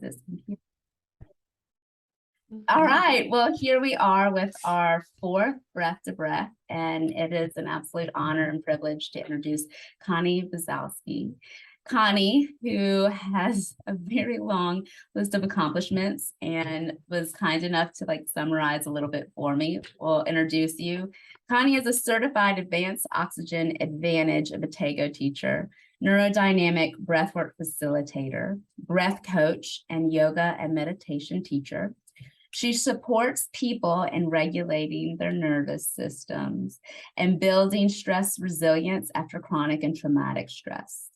this computer. All right, well, here we are with our fourth Breath to Breath, and it is an absolute honor and privilege to introduce Conni Biesalski. Conni, who has a very long list of accomplishments and was kind enough to summarize a little bit for me, will introduce you. Conni is a certified advanced oxygen advantage Abatago teacher, neurodynamic breathwork facilitator, breath coach, and yoga and meditation teacher. She supports people in regulating their nervous systems and building stress resilience after chronic and traumatic stress.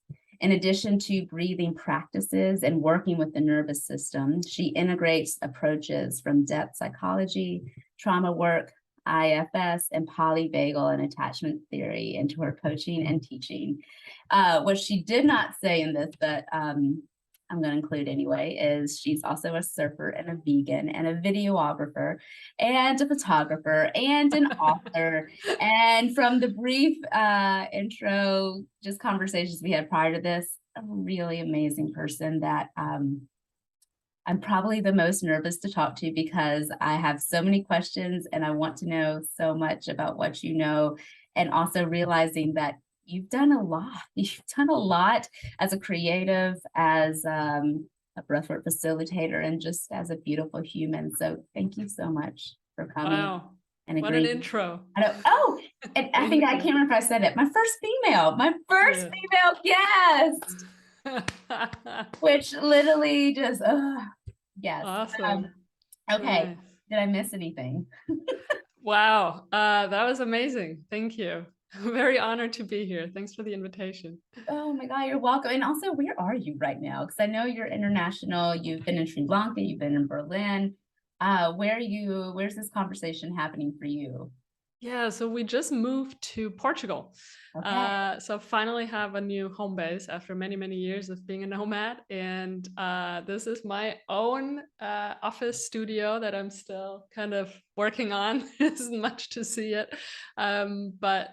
In addition to breathing practices and working with the nervous system, she integrates approaches from depth psychology, trauma work, IFS, and polyvagal and attachment theory into her coaching and teaching. What she did not say in this, but I'm going to include anyway, is she's also a surfer and a vegan and a videographer and a photographer and an author. And from the brief intro, just conversations we had prior to this, a really amazing person that I'm probably the most nervous to talk to because I have so many questions and I want to know so much about what you know, and also realizing that you've done a lot. You've done a lot as a creative, as a breathwork facilitator, and just as a beautiful human. So thank you so much for coming. Wow. And what an intro. And I think I can't remember if I said it. My first female guest, which literally just, yes. Awesome. Okay. Nice. Did I miss anything? Wow. That was amazing. Thank you. I'm very honored to be here. Thanks for the invitation. Oh my God, you're welcome. And also, where are you right now? Because I know you're international. You've been in Sri Lanka, you've been in Berlin. Where's this conversation happening for you? Yeah, so we just moved to Portugal. Okay. So finally have a new home base after many, many years of being a nomad. And this is my own office studio that I'm still kind of working on. There's much to see it. But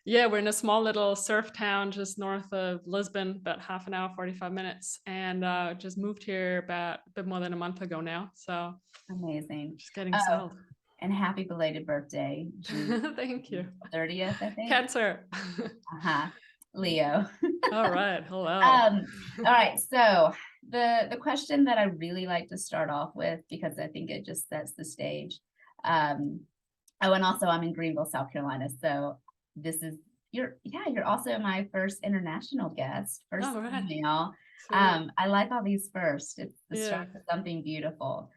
yeah, we're in a small little surf town just north of Lisbon, about half an hour, 45 minutes. And just moved here about a bit more than a month ago now. So amazing. Just getting settled. And happy belated birthday, June. Thank you. 30th, I think. Cancer. Leo. All right. Hello. All right. So the question that I really like to start off with, because I think it just sets the stage. And also I'm in Greenville, South Carolina. So this is you're also my first international guest, first female. I like all these first. It's the start of something beautiful.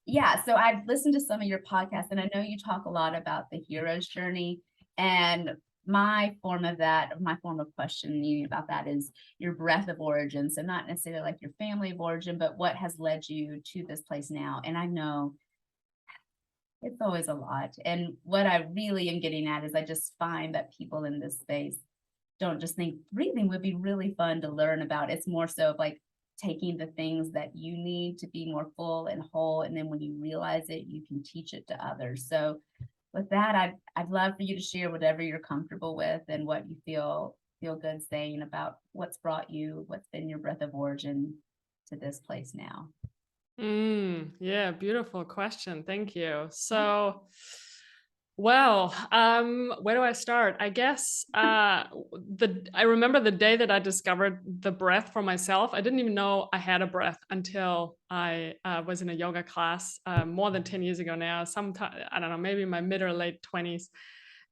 Yeah, so I've listened to some of your podcasts, and I know you talk a lot about the hero's journey. And my form of questioning about that is your breath of origin. So not necessarily like your family of origin, but what has led you to this place now. And I know it's always a lot. And what I really am getting at is I just find that people in this space don't just think breathing would be really fun to learn about. It's more so of taking the things that you need to be more full and whole. And then when you realize it, you can teach it to others. So with that, I'd love for you to share whatever you're comfortable with and what you feel good saying about what's been your breath of origin to this place now. Yeah, beautiful question. Thank you. So, well, where do I start? I guess I remember the day that I discovered the breath for myself. I didn't even know I had a breath until I was in a yoga class more than 10 years ago now. Sometime, I don't know, maybe in my mid or late 20s.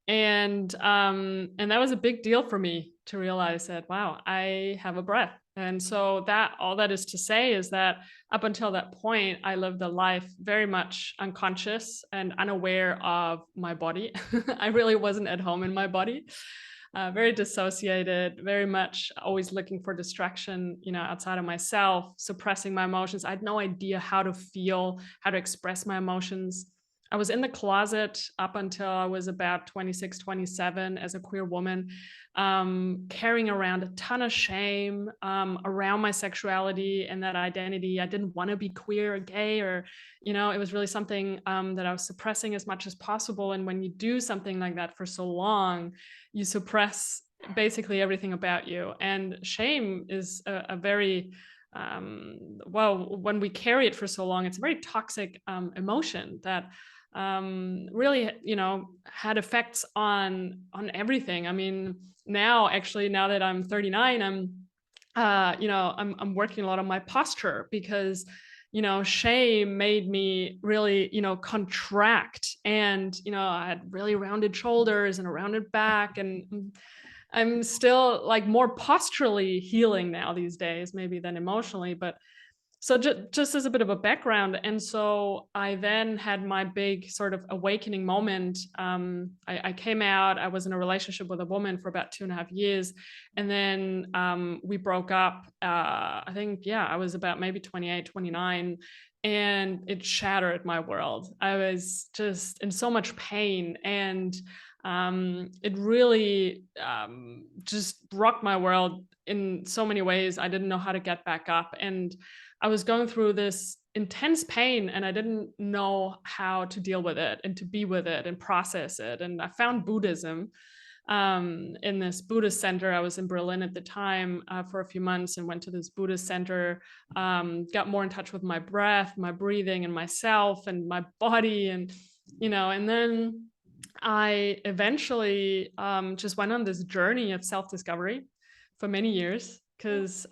And that was a big deal for me to realize that, wow, I have a breath. And so all that is to say is that up until that point, I lived a life very much unconscious and unaware of my body. I really wasn't at home in my body. Very dissociated, very much always looking for distraction, outside of myself, suppressing my emotions. I had no idea how to feel, how to express my emotions. I was in the closet up until I was about 26, 27 as a queer woman, carrying around a ton of shame around my sexuality and that identity. I didn't want to be queer or gay, or, it was really something that I was suppressing as much as possible. And when you do something like that for so long, you suppress basically everything about you. And shame is a very well, when we carry it for so long, it's a very toxic emotion that really, had effects on everything. I mean, now that I'm 39, I'm working a lot on my posture because shame made me really contract, and I had really rounded shoulders and a rounded back, and I'm still like more posturally healing now these days, maybe than emotionally. But so just as a bit of a background, and so I then had my big sort of awakening moment. I came out. I was in a relationship with a woman for about 2.5 years, and then we broke up. I think, yeah, I was about maybe 28, 29, and it shattered my world. I was just in so much pain, and it really just rocked my world in so many ways. I didn't know how to get back up, and I was going through this intense pain, and I didn't know how to deal with it and to be with it and process it. And I found Buddhism in this Buddhist center. I was in Berlin at the time for a few months, and went to this Buddhist center, got more in touch with my breath, my breathing, and myself and my body. And then I eventually just went on this journey of self-discovery for many years, because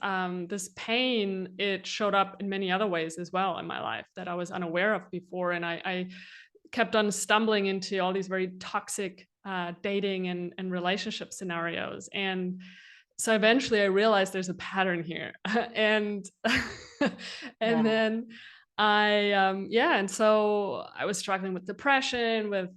this pain, it showed up in many other ways as well in my life that I was unaware of before. And I kept on stumbling into all these very toxic dating and relationship scenarios. And so eventually I realized there's a pattern here. and Yeah. and then and so I was struggling with depression, with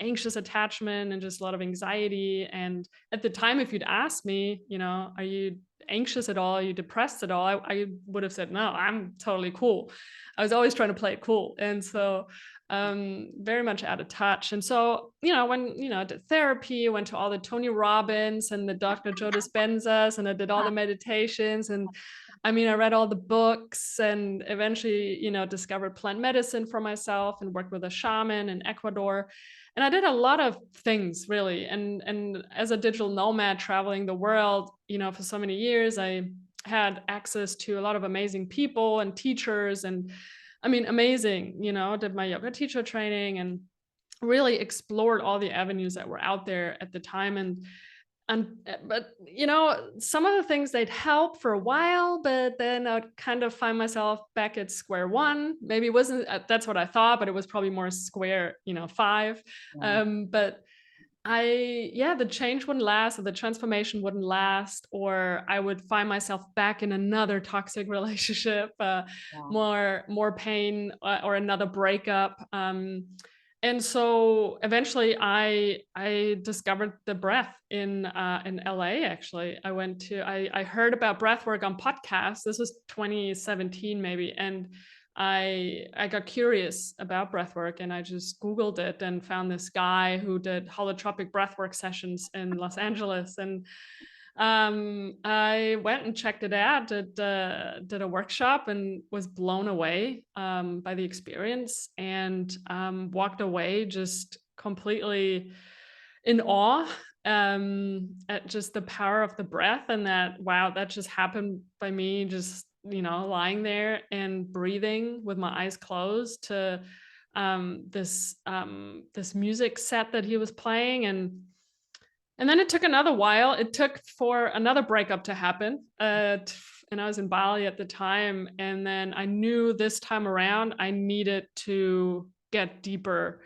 anxious attachment, and just a lot of anxiety. And at the time, if you'd asked me, are you anxious at all, are you depressed at all, I would have said no, I'm totally cool. I was always trying to play it cool. And so very much out of touch. And so, I did therapy, went to all the Tony Robbins and the Dr. Joe Dispenzas, and I did all the meditations. And I mean, I read all the books, and eventually, discovered plant medicine for myself and worked with a shaman in Ecuador. And I did a lot of things, really. And as a digital nomad traveling the world, for so many years, I had access to a lot of amazing people and teachers, and I mean, amazing, did my yoga teacher training and really explored all the avenues that were out there at the time. But some of the things, they'd help for a while, but then I'd kind of find myself back at square one. Maybe it wasn't, that's what I thought, but it was probably more square, five. Yeah. But the change wouldn't last, or the transformation wouldn't last, or I would find myself back in another toxic relationship, Yeah. more pain, or another breakup. And so eventually I discovered the breath in LA. Actually, I heard about breathwork on podcasts. This was 2017 maybe, and I got curious about breathwork, and I just Googled it and found this guy who did holotropic breathwork sessions in Los Angeles. And I went and checked it out, did a workshop, and was blown away by the experience, and walked away just completely in awe at just the power of the breath. And that, wow, that just happened by me just lying there and breathing with my eyes closed to this music set that he was playing. And then it took another while. It took for another breakup to happen. And I was in Bali at the time. And then I knew this time around I needed to get deeper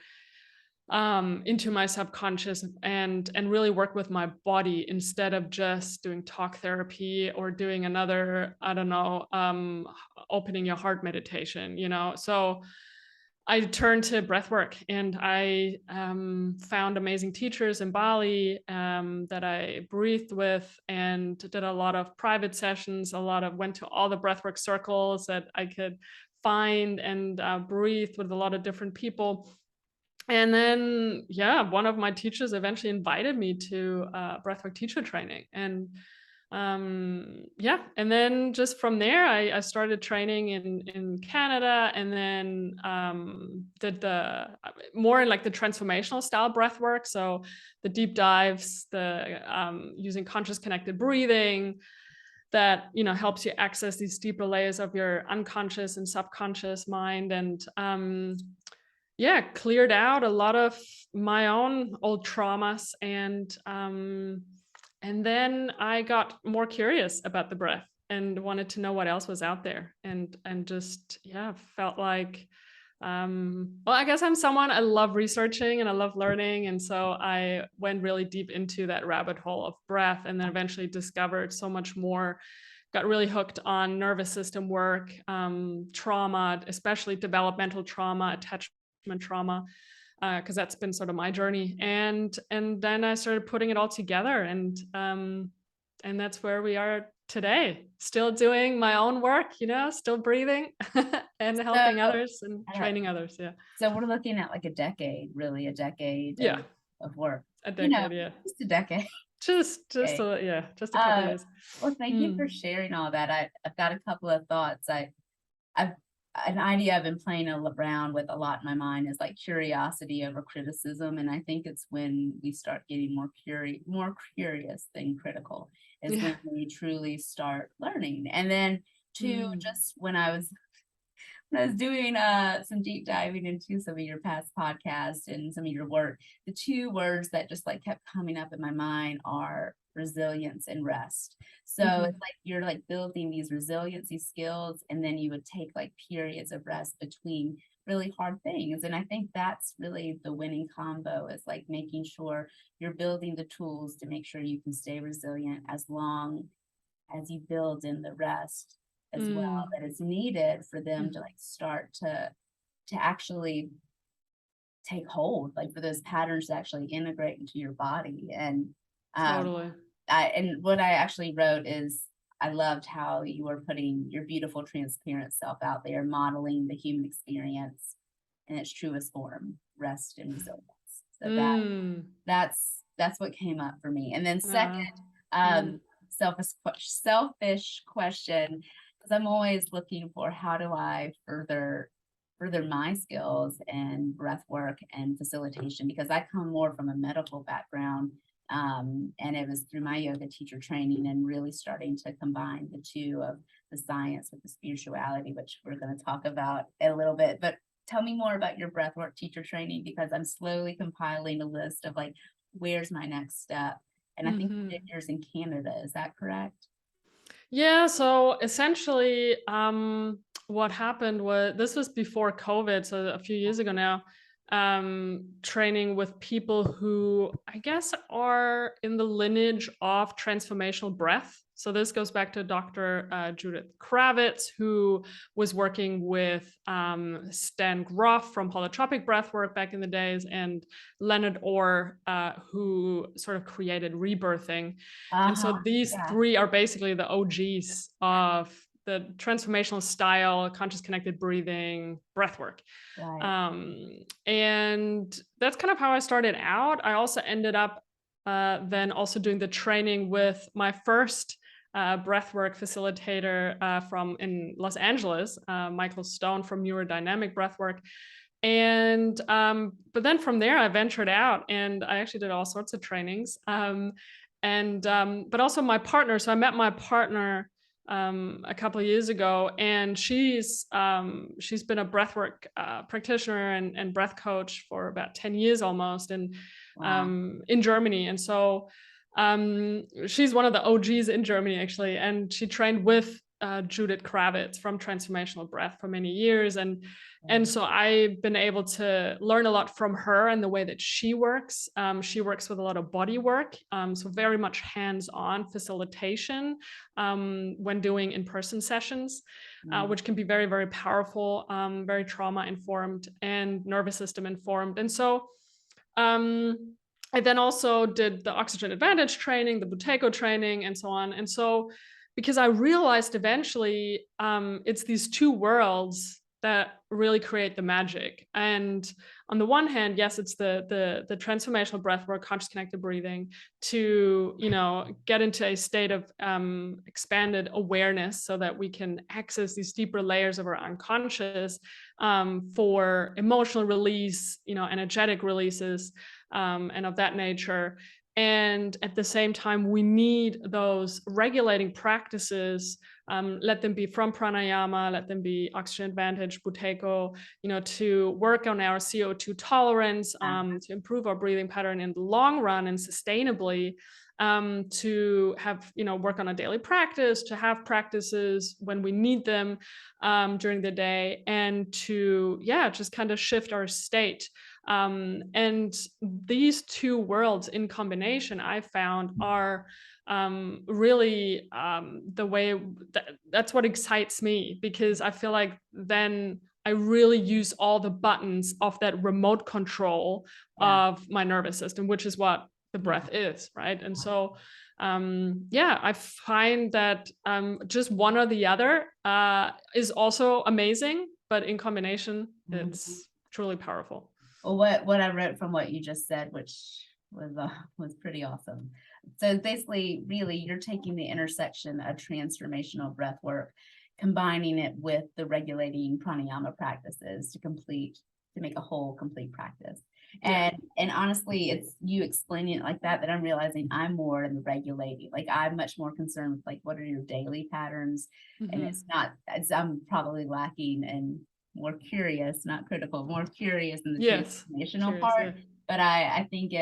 into my subconscious, and really work with my body, instead of just doing talk therapy or doing another, I don't know, opening your heart meditation. So I turned to breathwork, and I found amazing teachers in Bali that I breathed with, and did a lot of private sessions, went to all the breathwork circles that I could find, and breathed with a lot of different people. And then, one of my teachers eventually invited me to breathwork teacher training. And and then just from there, I started training in Canada, and then did the more in like the transformational style breath work. So the deep dives, the using conscious connected breathing, that, helps you access these deeper layers of your unconscious and subconscious mind. And yeah, cleared out a lot of my own old traumas. And then I got more curious about the breath and wanted to know what else was out there. And just, yeah, felt like, well, I guess I'm someone, I love researching and I love learning. And so I went really deep into that rabbit hole of breath, and then eventually discovered so much more, got really hooked on nervous system work, trauma, especially developmental trauma, attachment trauma, because that's been sort of my journey. And then I started putting it all together, and that's where we are today. Still doing my own work, still breathing and helping others and training others. Yeah. So we're looking at like a decade, really, a decade Yeah. of work. A decade. Yeah. Just a decade. Just Okay. just a couple of years. Well, thank you for sharing all that. I've got a couple of thoughts. I've an idea I've been playing around with a lot in my mind is like curiosity over criticism. And I think it's when we start getting more curious than critical is when we truly start learning. And then just when I was doing some deep diving into some of your past podcasts and some of your work, the two words that just like kept coming up in my mind are resilience and rest. So it's like you're like building these resiliency skills, and then you would take like periods of rest between really hard things. And I think that's really the winning combo, is like making sure you're building the tools to make sure you can stay resilient as long as you build in the rest as well that is needed for them to like start to actually take hold, like for those patterns to actually integrate into your body. And Totally. and what I actually wrote is I loved how you were putting your beautiful transparent self out there, modeling the human experience in its truest form, rest and resilience. So that's what came up for me. And then second, selfish question, because I'm always looking for how do I further my skills and breath work and facilitation, because I come more from a medical background. And it was through my yoga teacher training and really starting to combine the two of the science with the spirituality, which we're going to talk about in a little bit. But tell me more about your breathwork teacher training, because I'm slowly compiling a list of like, where's my next step? And I think you did yours in Canada. Is that correct? Yeah. So essentially, what happened was, this was before COVID, so a few years ago now, training with people who I guess are in the lineage of transformational breath. So this goes back to Dr. Judith Kravitz, who was working with Stan Groff from holotropic breathwork back in the days, and Leonard Orr, who sort of created rebirthing. And so these three are basically the OGs of the transformational style, conscious connected breathing, breathwork. Right. And that's kind of how I started out. I also ended up then also doing the training with my first breathwork facilitator from in Los Angeles, Michael Stone from Neurodynamic Breathwork. And but then from there I ventured out and I actually did all sorts of trainings. But also my partner. So I met my partner a couple of years ago, and she's been a breathwork practitioner and breath coach for about 10 years almost, and in Germany. And so she's one of the OGs in Germany actually, and she trained with Judith Kravitz from Transformational Breath for many years, and so I've been able to learn a lot from her and the way that she works. She works with a lot of body work, so very much hands-on facilitation when doing in-person sessions, which can be very, very powerful, very trauma-informed and nervous system informed. And so I then also did the Oxygen Advantage training, the Buteyko training, and so on. And so because I realized eventually it's these two worlds that really create the magic. And on the one hand, yes, it's the transformational breathwork, conscious connected breathing, to get into a state of expanded awareness so that we can access these deeper layers of our unconscious for emotional release, energetic releases, and of that nature. And at the same time, we need those regulating practices. Let them be from pranayama, let them be oxygen advantage, buteyko, to work on our CO2 tolerance, to improve our breathing pattern in the long run and sustainably, to have, work on a daily practice, to have practices when we need them during the day, and to, just kind of shift our state. And these two worlds in combination, I found, are really the way that's what excites me, because I feel like then I really use all the buttons of that remote control of my nervous system, which is what the breath is, right? And so I find that just one or the other is also amazing, but in combination, it's truly powerful. Well, what I wrote from what you just said, which was pretty awesome. So basically, really, you're taking the intersection of transformational breath work, combining it with the regulating pranayama practices to make a whole complete practice. And honestly, it's you explaining it like that I'm realizing I'm more in the regulating. Like, I'm much more concerned with, like, what are your daily patterns? And I'm probably lacking and more curious, not critical, more curious in the transformational part. But I think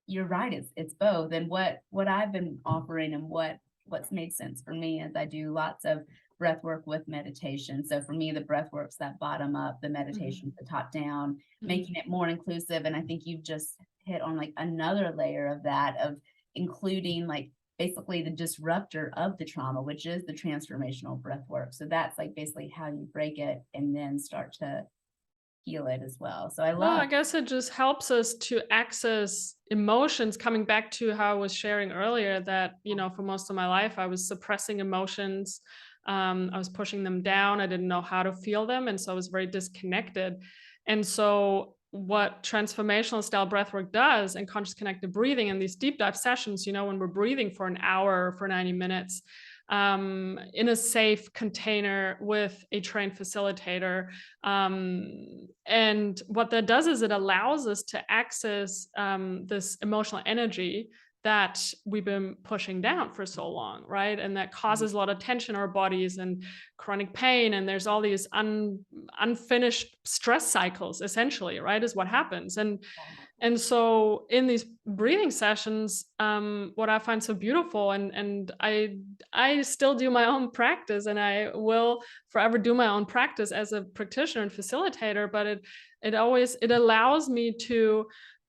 you're right, it's both. And what I've been offering and what's made sense for me is I do lots of breath work with meditation. So for me, the breath work's that bottom up, the meditation, the top down, making it more inclusive. And I think you've just hit on like another layer of that, of including like basically the disruptor of the trauma, which is the transformational breath work. So that's like basically how you break it and then start to heal it as well. So I guess it just helps us to access emotions, coming back to how I was sharing earlier that, for most of my life, I was suppressing emotions. I was pushing them down. I didn't know how to feel them. And so I was very disconnected. And so what transformational style breathwork does, and conscious connected breathing in these deep dive sessions, when we're breathing for an hour or for 90 minutes, in a safe container with a trained facilitator. And what that does is it allows us to access this emotional energy that we've been pushing down for so long, right? And that causes a lot of tension in our bodies and chronic pain. And there's all these unfinished stress cycles, essentially, right? Is what happens. And so in these breathing sessions, what I find so beautiful, and I still do my own practice, and I will forever do my own practice as a practitioner and facilitator, but it allows me to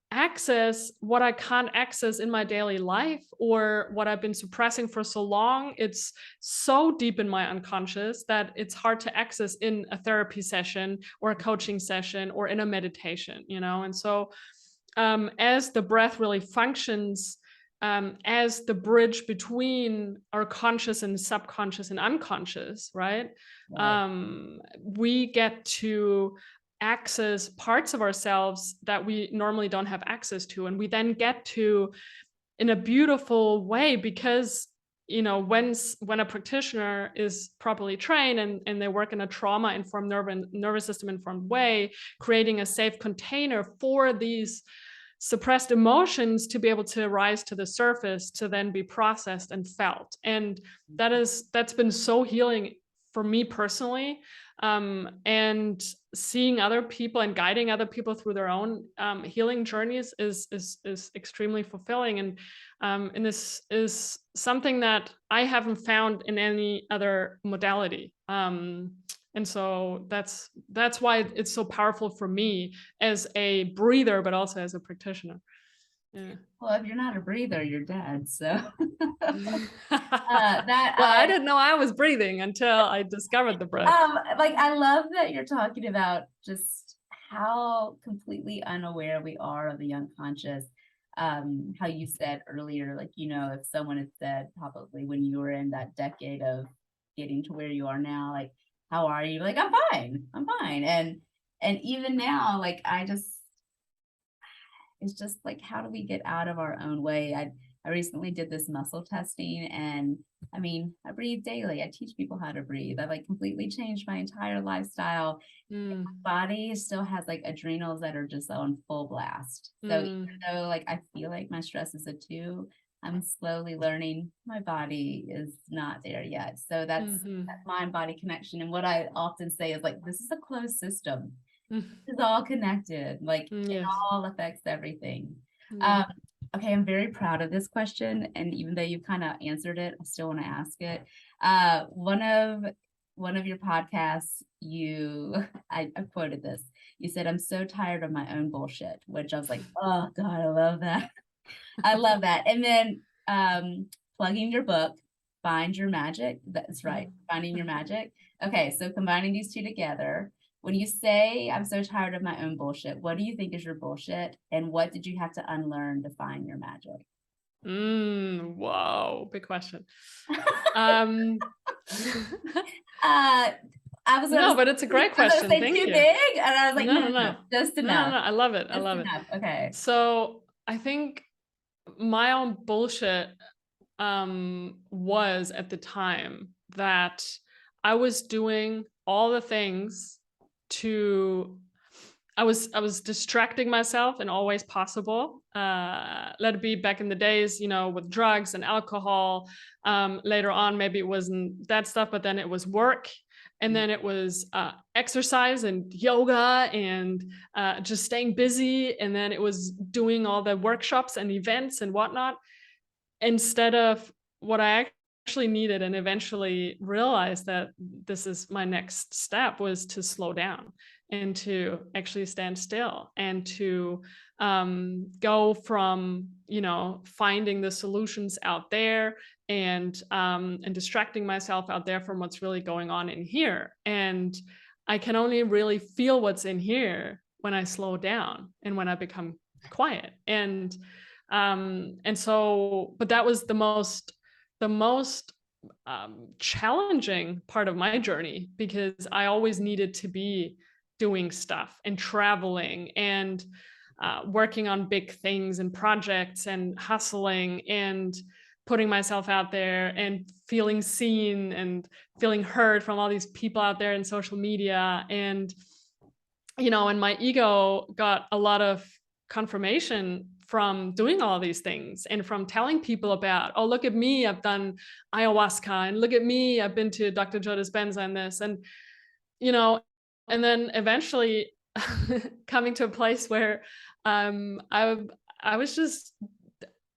access what I can't access in my daily life, or what I've been suppressing for so long. It's so deep in my unconscious that it's hard to access in a therapy session or a coaching session or in a meditation, And so as the breath really functions as the bridge between our conscious and subconscious and unconscious, right? We get to access parts of ourselves that we normally don't have access to. And we then get to, in a beautiful way, because when a practitioner is properly trained and they work in a trauma-informed nervous system-informed way, creating a safe container for these suppressed emotions to be able to rise to the surface, to then be processed and felt. And that's been so healing for me personally. And seeing other people and guiding other people through their own healing journeys is extremely fulfilling. And this is something that I haven't found in any other modality. And so that's why it's so powerful for me as a breather, but also as a practitioner. Yeah. Well, if you're not a breather, you're dead. So I didn't know I was breathing until I discovered the breath. Like, I love that you're talking about just how completely unaware we are of the unconscious. How you said earlier, like, if someone had said probably when you were in that decade of getting to where you are now, like, how are you? Like, I'm fine. And even now, like, it's just like, how do we get out of our own way? I I recently did this muscle testing, and I mean, I breathe daily. I teach people how to breathe. I like completely changed my entire lifestyle. Mm, Body still has like adrenals that are just on full blast. So even mm, though like I feel like my stress is a 2, I'm slowly learning my body is not there yet. So that's mhm, that mind body connection. And what I often say is like, this is a closed system. mm, It's all connected. Like it yes. all affects everything. Yeah. Um, okay, I'm very proud of this question. And even though you kind of answered it, I still want to ask it. One of your podcasts, I quoted this. You said, "I'm so tired of my own bullshit," which I was like, oh God, I love that. I love that. And then plugging your book, Find Your Magic. That's right, Finding Your Magic. Okay, so combining these two together. When you say, "I'm so tired of my own bullshit," what do you think is your bullshit? And what did you have to unlearn to find your magic? Wow, big question. Um, Uh, I was gonna no, but it's a great I was gonna question. say Thank too you. big, and I was like, No, no, no, no, no, no. just No, no, enough. no. I love it. I Just love it. enough. Okay. So I think my own bullshit was at the time that I was doing all the things to I was distracting myself in all ways possible. Let it be back in the days, with drugs and alcohol. Later on, maybe it wasn't that stuff, but then it was work, and then it was exercise and yoga and just staying busy, and then it was doing all the workshops and events and whatnot instead of what I actually needed, and eventually realized that this is my next step, was to slow down and to actually stand still and to go from finding the solutions out there and distracting myself out there from what's really going on in here. And I can only really feel what's in here when I slow down and when I become quiet. And so, but that was the most challenging part of my journey, because I always needed to be doing stuff and traveling and working on big things and projects and hustling and putting myself out there and feeling seen and feeling heard from all these people out there in social media. And my ego got a lot of confirmation from doing all these things and from telling people about, oh, look at me, I've done ayahuasca, and look at me, I've been to Dr. Joe Dispenza and this. You know, and then eventually coming to a place where I was just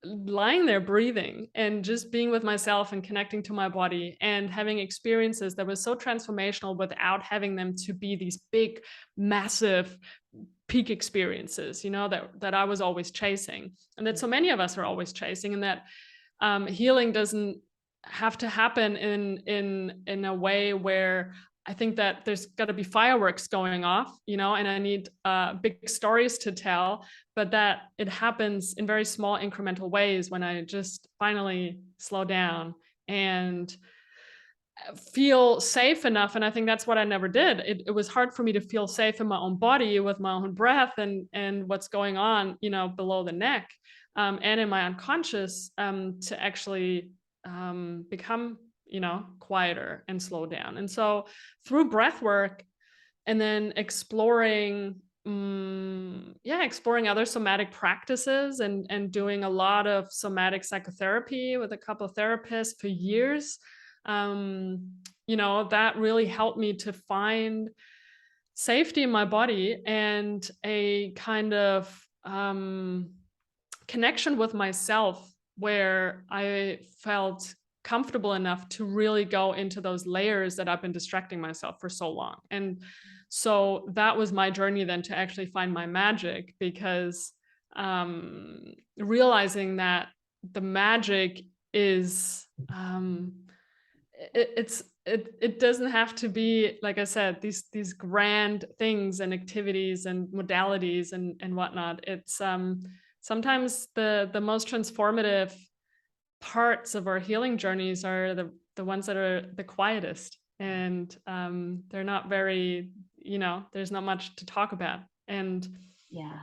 lying there breathing and just being with myself and connecting to my body and having experiences that was so transformational without having them to be these big, massive peak experiences, that I was always chasing, and that so many of us are always chasing, and that healing doesn't have to happen in a way where I think that there's got to be fireworks going off, and I need big stories to tell, but that it happens in very small incremental ways when I just finally slow down and feel safe enough. And I think that's what I never did. It was hard for me to feel safe in my own body with my own breath and what's going on, below the neck, and in my unconscious, to actually become, quieter and slow down. And so through breath work and then exploring other somatic practices and doing a lot of somatic psychotherapy with a couple of therapists for years, that really helped me to find safety in my body and a kind of connection with myself where I felt comfortable enough to really go into those layers that I've been distracting myself for so long. And so that was my journey then to actually find my magic, because realizing that the magic is it doesn't have to be, like I said, these grand things and activities and modalities and whatnot. It's sometimes the most transformative parts of our healing journeys are the ones that are the quietest, and they're not very, there's not much to talk about. And Yeah.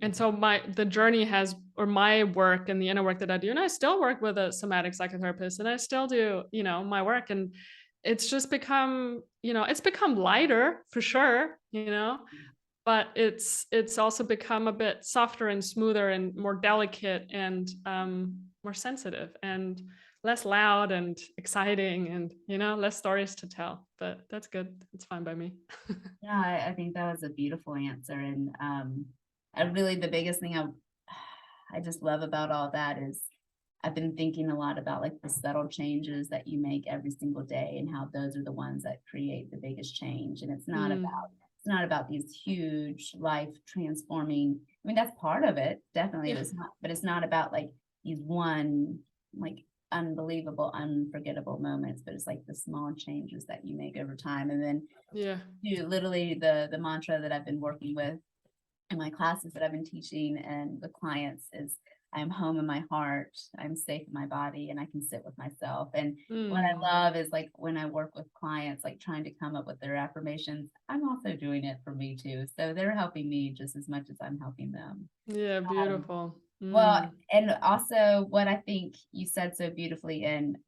And so the journey has, or my work and the inner work that I do, and I still work with a somatic psychotherapist, and I still do, my work, and it's just become, it's become lighter for sure, but it's also become a bit softer and smoother and more delicate and more sensitive and less loud and exciting and less stories to tell. But that's good. It's fine by me. Yeah, I think that was a beautiful answer. And I really, the biggest thing I just love about all that is I've been thinking a lot about like the subtle changes that you make every single day and how those are the ones that create the biggest change. And Mm, it's not about these huge life transforming. I mean, that's part of it, definitely, yeah, but it's not about like these one like unbelievable, unforgettable moments, but it's like the small changes that you make over time. And then yeah. literally the mantra that I've been working with in my classes that I've been teaching and the clients is I'm home in my heart, I'm safe in my body, and I can sit with myself. And what I Mm, love is like when I work with clients, like trying to come up with their affirmations, I'm also doing it for me too. So they're helping me just as much as I'm helping them. yeah, Um, beautiful. well, Mm, and also what I think you said so beautifully in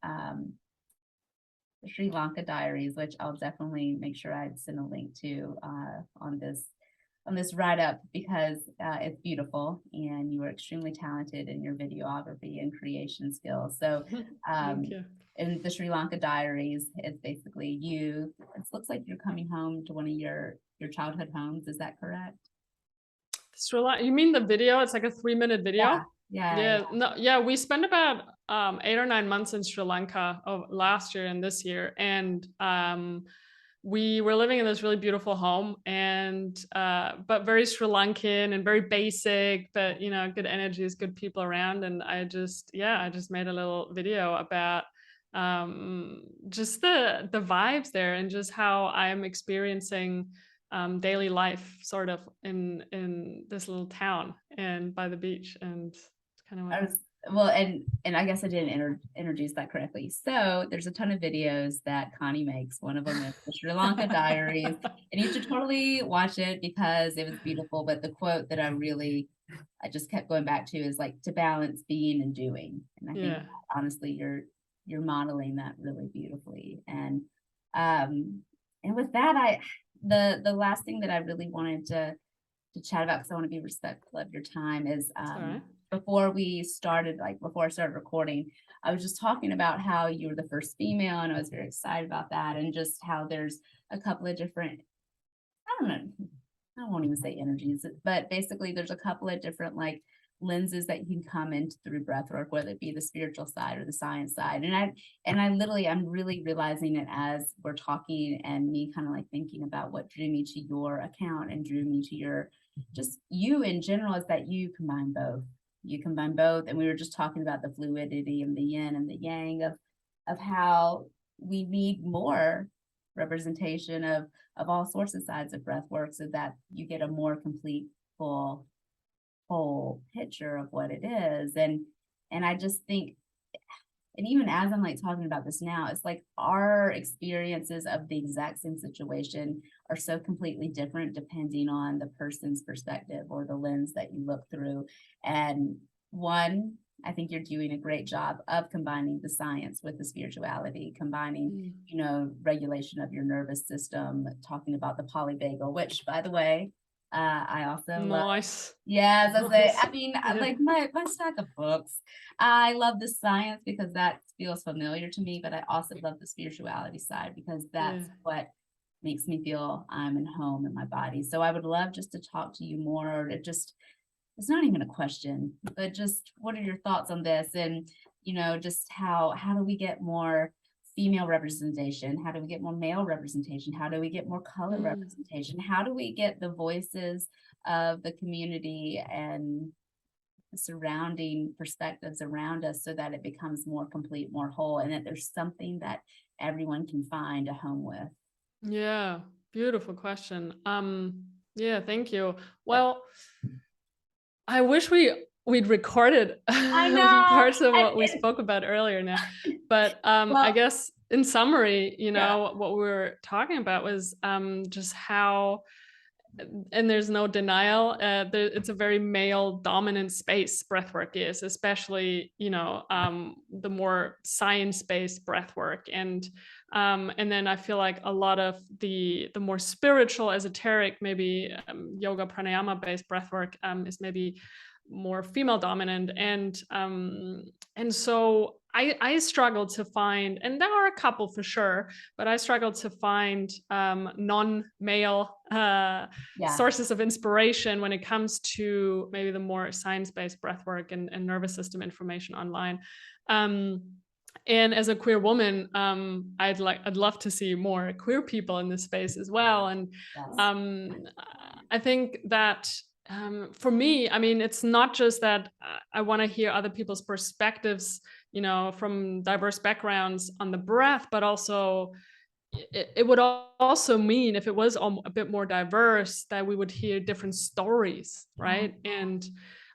the Sri Lanka Diaries, which I'll definitely make sure I send a link to on this write up because it's beautiful and you are extremely talented in your videography and creation skills. So, thank um, you. in the Sri Lanka Diaries, it's basically you. It looks like you're coming home to one of your childhood homes. Is that correct? You mean the video? It's like a 3-minute Yeah, video? yeah, Yeah, no, yeah, we spent about 8 or 9 months in Sri Lanka of last year and this year. And we were living in this really beautiful home and but very Sri Lankan and very basic, but good energies, good people around. And I just made a little video about just the vibes there and just how I'm experiencing daily life sort of in this little town and by the beach. And it's kind of what. I was well, and I guess I didn't introduce that correctly. So there's a ton of videos that Connie makes. One of them is the Sri Lanka Diaries, and you should totally watch it because it was beautiful. But the quote that I just kept going back to is like to balance being and doing, and I think Yeah, honestly you're modeling that really beautifully. Um and with that, the last thing that I really wanted to chat about because I want to be respectful of your time is it's all right. before I started recording, I was just talking about how you were the first female and I was very excited about that and just how there's a couple of different, I don't know, I won't even say energies, but basically there's a couple of different like lenses that you can come into through breath work, whether it be the spiritual side or the science side. I'm really realizing it as we're talking and me kind of like thinking about what drew me to your account and drew me to your just you in general is that you combine both. You combine both. And we were just talking about the fluidity and the yin and the yang of how we need more representation of all sorts of sides of breath work so that you get a more complete, full, whole picture of what it is. And I just think, and even as I'm like talking about this now, it's like our experiences of the exact same situation are so completely different depending on the person's perspective or the lens that you look through. And one, I think you're doing a great job of combining the science with the spirituality, combining, Mm. regulation of your nervous system, talking about the polyvagal, which by the way, I also love. Nice. Yes, I say, Nice. I mean, Yeah, like my stack of books. I love the science because that feels familiar to me, but I also love the spirituality side because yeah. that's what makes me feel I'm in home in my body. So I would love just to talk to you more or to just, it's not even a question, but just what are your thoughts on this? And, just how do we get more female representation? How do we get more male representation? How do we get more color Mm. representation? How do we get the voices of the community and the surrounding perspectives around us so that it becomes more complete, more whole, and that there's something that everyone can find a home with? Yeah, beautiful question. Yeah, thank you. But Well, I wish we'd recorded I know. parts of what we spoke about earlier now. But I Well, guess in summary, yeah. what we were talking about was just how and there's no denial. It's a very male dominant space, breathwork is, especially, the more science-based breathwork. And then I feel like a lot of the more spiritual, esoteric, maybe yoga pranayama based breathwork is maybe more female dominant. And so I struggle to find, and there are a couple for sure, but I struggle to find non-male sources of inspiration when it comes to maybe the more science-based breathwork and nervous system information online. And as a queer woman, I'd love to see more queer people in this space as well. And I think that for me, I mean, it's not just that I want to hear other people's perspectives, from diverse backgrounds on the breath, but also it would also mean, if it was a bit more diverse, that we would hear different stories, right? And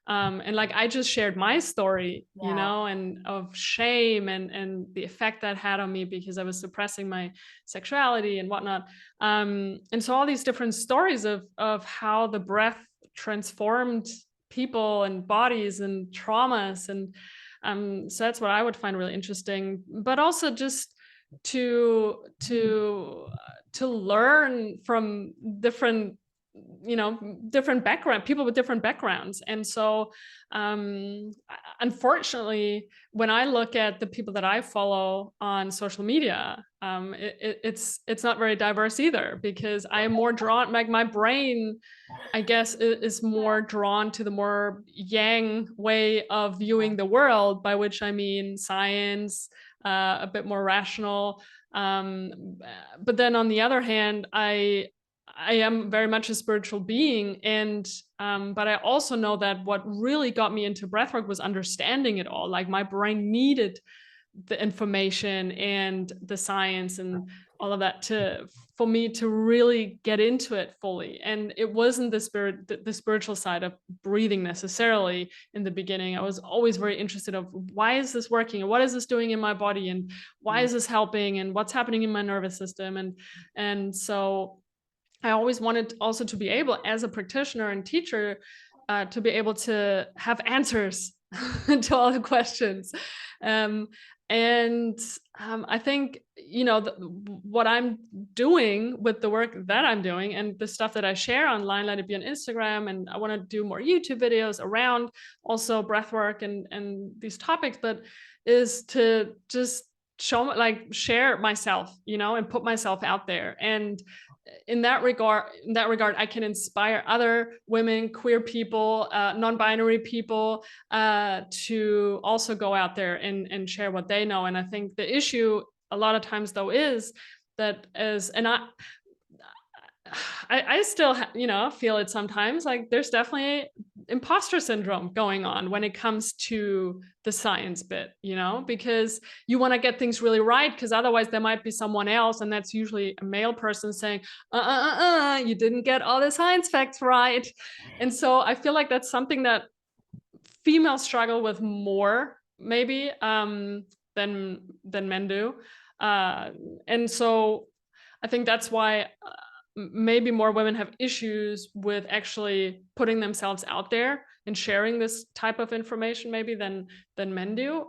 like I just shared my story, and of shame and the effect that had on me because I was suppressing my sexuality and whatnot. And so all these different stories of how the breath transformed people and bodies and traumas. And so that's what I would find really interesting, but also just to learn from different people with different backgrounds. And so unfortunately, when I look at the people that I follow on social media, it's not very diverse either, because I am more drawn, like my brain, I guess, is more drawn to the more yang way of viewing the world, by which I mean science, a bit more rational. But then on the other hand, I am very much a spiritual being, and but I also know that what really got me into breathwork was understanding it all. Like my brain needed the information and the science and all of that for me to really get into it fully. And it wasn't the spiritual side of breathing necessarily in the beginning. I was always very interested of, why is this working, and what is this doing in my body, and why is this helping, and what's happening in my nervous system. And so I always wanted also to be able, as a practitioner and teacher, to be able to have answers to all the questions. I think, what I'm doing with the work that I'm doing and the stuff that I share online, let it be on Instagram, and I want to do more YouTube videos around also breathwork and these topics, but is to just share myself, and put myself out there. And in that regard, I can inspire other women, queer people, non-binary people, to also go out there and share what they know. And I think the issue a lot of times, though, is that I still, feel it sometimes. Like there's definitely imposter syndrome going on when it comes to the science bit, because you want to get things really right, because otherwise there might be someone else, and that's usually a male person, saying, you didn't get all the science facts right. And so I feel like that's something that females struggle with more, maybe, than men do. And so I think that's why maybe more women have issues with actually putting themselves out there and sharing this type of information, maybe than men do.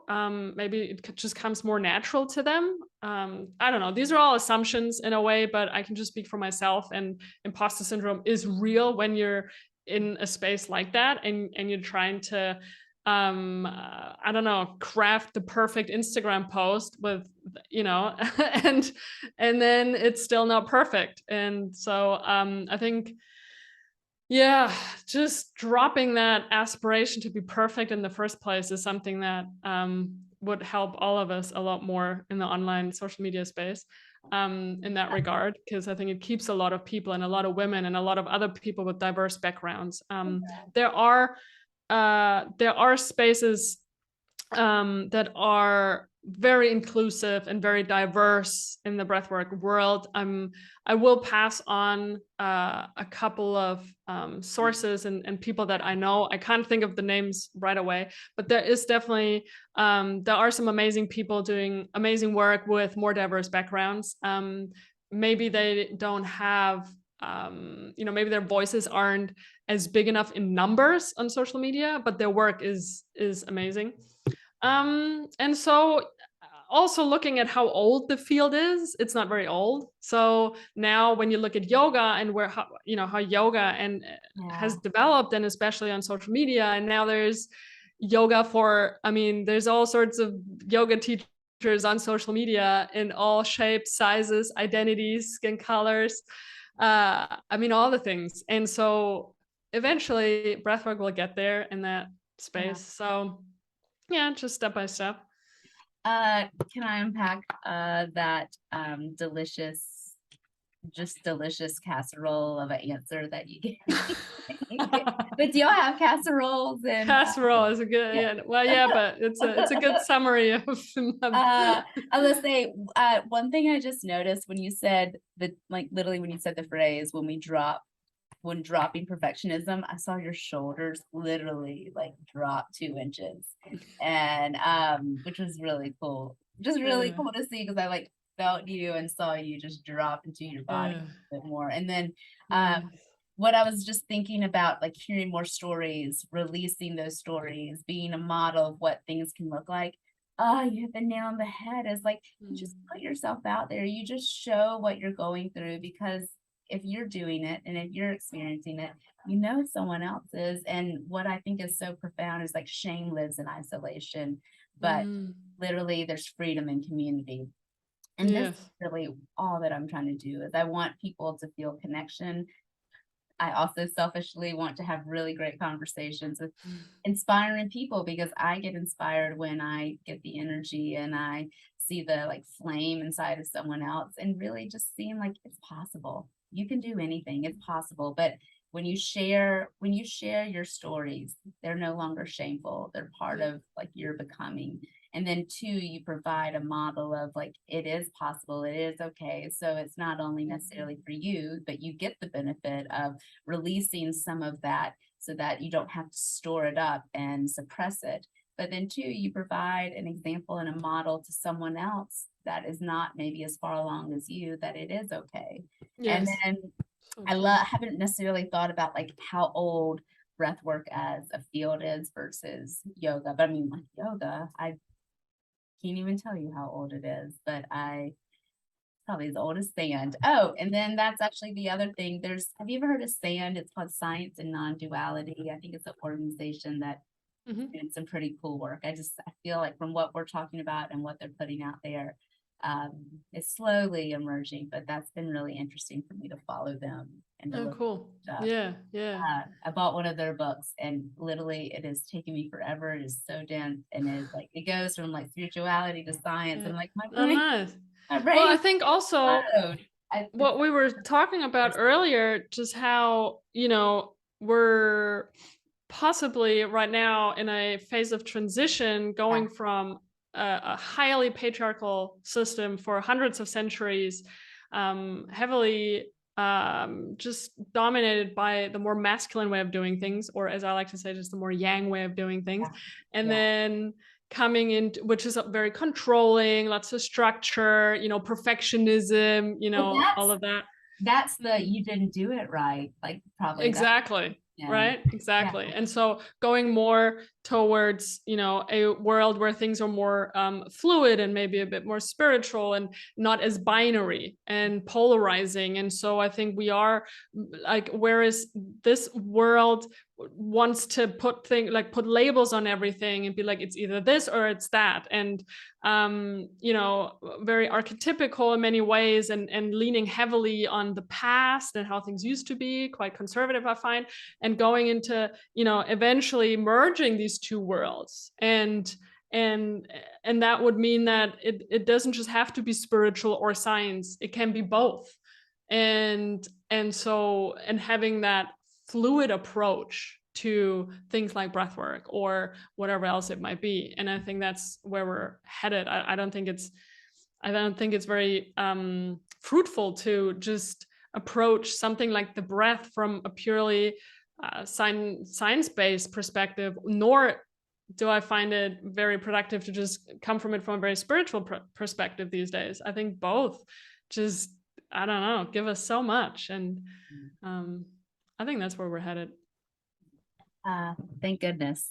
Maybe it just comes more natural to them. I don't know. These are all assumptions in a way, but I can just speak for myself. And imposter syndrome is real when you're in a space like that, and you're trying to I don't know, craft the perfect Instagram post with, and then it's still not perfect. And so I think, yeah, just dropping that aspiration to be perfect in the first place is something that would help all of us a lot more in the online social media space, in that regard, because I think it keeps a lot of people, and a lot of women, and a lot of other people with diverse backgrounds. There are spaces that are very inclusive and very diverse in the breathwork world. I will pass on a couple of sources and people that I know. I can't think of the names right away, but there is definitely there are some amazing people doing amazing work with more diverse backgrounds. Maybe they don't have maybe their voices aren't as big enough in numbers on social media, but their work is amazing. And so also looking at how old the field is, it's not very old. So now when you look at yoga and how yoga and has developed, and especially on social media, and now there's yoga there's all sorts of yoga teachers on social media in all shapes, sizes, identities, skin colors, all the things. And so eventually breathwork will get there in that space. So yeah, just step by step. Can I unpack that delicious casserole of an answer that you gave? But do y'all have casseroles? And casserole is a good, but it's a good summary of I was gonna say, one thing I just noticed when you said literally when you said the phrase, when dropping perfectionism, I saw your shoulders literally like drop 2 inches, and which was really cool. Just really cool to see, because I felt you and saw you just drop into your body a bit more. And then what I was just thinking about, hearing more stories, releasing those stories, being a model of what things can look like. Oh, you hit the nail on the head. It's you just put yourself out there. You just show what you're going through, because if you're doing it and if you're experiencing it, someone else is. And what I think is so profound is shame lives in isolation, but literally there's freedom in community. And this is really all that I'm trying to do. Is I want people to feel connection. I also selfishly want to have really great conversations with inspiring people, because I get inspired when I get the energy and I see the flame inside of someone else, and really just seeing it's possible. You can do anything, it's possible. But when you share your stories, they're no longer shameful. They're part of your becoming. And then 2, you provide a model of it is possible, it is okay. So it's not only necessarily for you, but you get the benefit of releasing some of that, so that you don't have to store it up and suppress it. But then 2, you provide an example and a model to someone else that is not maybe as far along as you, that it is okay. And then haven't necessarily thought about how old breathwork as a field is versus yoga. But yoga, I can't even tell you how old it is, but probably as old as sand. Oh, and then that's actually the other thing. Have you ever heard of SAND? It's called Science and Non-Duality. I think it's an organization that did some pretty cool work. I feel from what we're talking about and what they're putting out there, it's slowly emerging, but that's been really interesting for me to follow them. And cool. I bought one of their books, and literally it has taken me forever. It is so dense, and it goes from spirituality to science. And my brain, nice. Well, I think also what we were talking about earlier, just how we're possibly right now in a phase of transition, going from a highly patriarchal system for hundreds of centuries, heavily just dominated by the more masculine way of doing things, or as I like to say, just the more yang way of doing things. And then coming in, which is very controlling, lots of structure, perfectionism, all of that. That's you didn't do it right. Probably. Exactly. Right? Exactly. And so going more towards, a world where things are more fluid and maybe a bit more spiritual and not as binary and polarizing. And so I think we are whereas this world wants to put labels on everything and be it's either this or it's that. And, very archetypical in many ways, and leaning heavily on the past and how things used to be, quite conservative, I find, and going into, eventually merging these 2 worlds. And that would mean that it doesn't just have to be spiritual or science. It can be both. And having that fluid approach to things like breathwork or whatever else it might be. And I think that's where we're headed. I don't think it's very fruitful to just approach something like the breath from a purely science-based perspective, nor do I find it very productive to just come from it from a very spiritual perspective these days. I think both just I don't know, give us so much. And I think that's where we're headed. Thank goodness.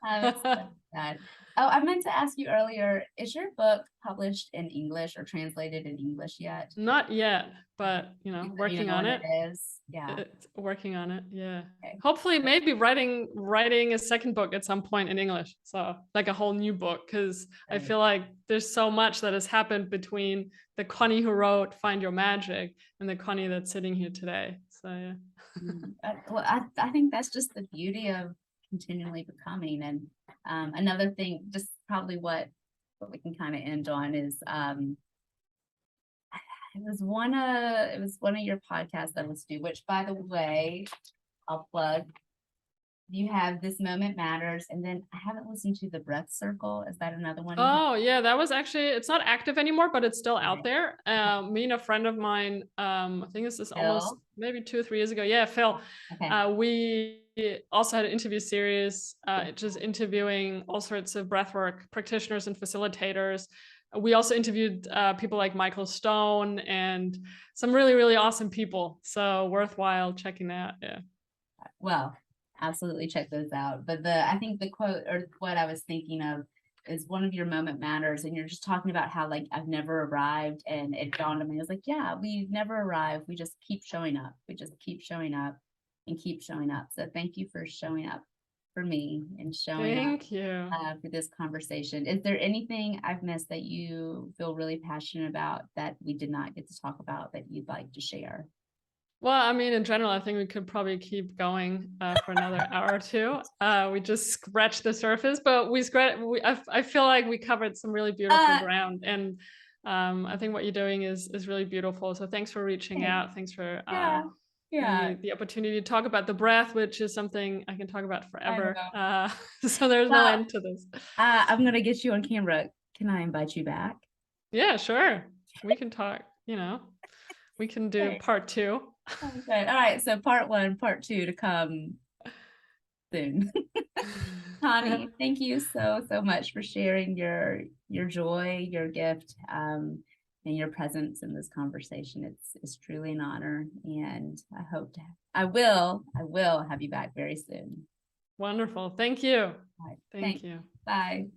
It's so sad. Oh, I meant to ask you earlier, is your book published in English or translated in English yet? Not yet, but You don't even working know on when it. it is. Yeah. It's working on it. Yeah. Okay. Hopefully maybe writing a second book at some point in English. So like a whole new book, because I feel like there's so much that has happened between the Conni who wrote Find Your Magic and the Conni that's sitting here today. So yeah. Well, I think that's just the beauty of continually becoming. And another thing, just probably what we can kind of end on is it was one of your podcasts that I listened to, which by the way, I'll plug. You have This Moment Matters, and then I haven't listened to the Breath Circle. Is that another one? Oh yeah, that was actually, it's not active anymore, but it's still out Okay. there. Me and a friend of mine, I think this is almost Phil? maybe 2 or 3 years ago. Yeah, Phil. Okay. We also had an interview series, just interviewing all sorts of breathwork practitioners and facilitators. We also interviewed people like Michael Stone and some really, really awesome people. So worthwhile checking that. Yeah. Well, absolutely check those out. But I think the quote or what I was thinking of is one of your moment matters. And you're just talking about how like I've never arrived. And it dawned on me. I was like, yeah, we never arrive. We just keep showing up. We just keep showing up and keep showing up. So thank you for showing up for me and showing up Thank you. for this conversation. Is there anything I've missed that you feel really passionate about that we did not get to talk about that you'd like to share? Well, I mean, in general, I think we could probably keep going for another hour or two. We just scratched the surface, but I feel like we covered some really beautiful ground, and I think what you're doing is really beautiful. So thanks for reaching Thanks. out. Thanks for Yeah. giving Yeah. me the opportunity to talk about the breath, which is something I can talk about I forever. know. So there's no Well, end to this. I'm gonna get you on camera. Can I invite you back? Yeah, sure. We can talk. We can do Okay. part 2. Okay. All right. So part 1, part 2 to come soon. Connie, thank you so much for sharing your joy, your gift, and your presence in this conversation. It's truly an honor, and I will have you back very soon. Wonderful. Thank you. All right. Thank Thanks. you. Bye.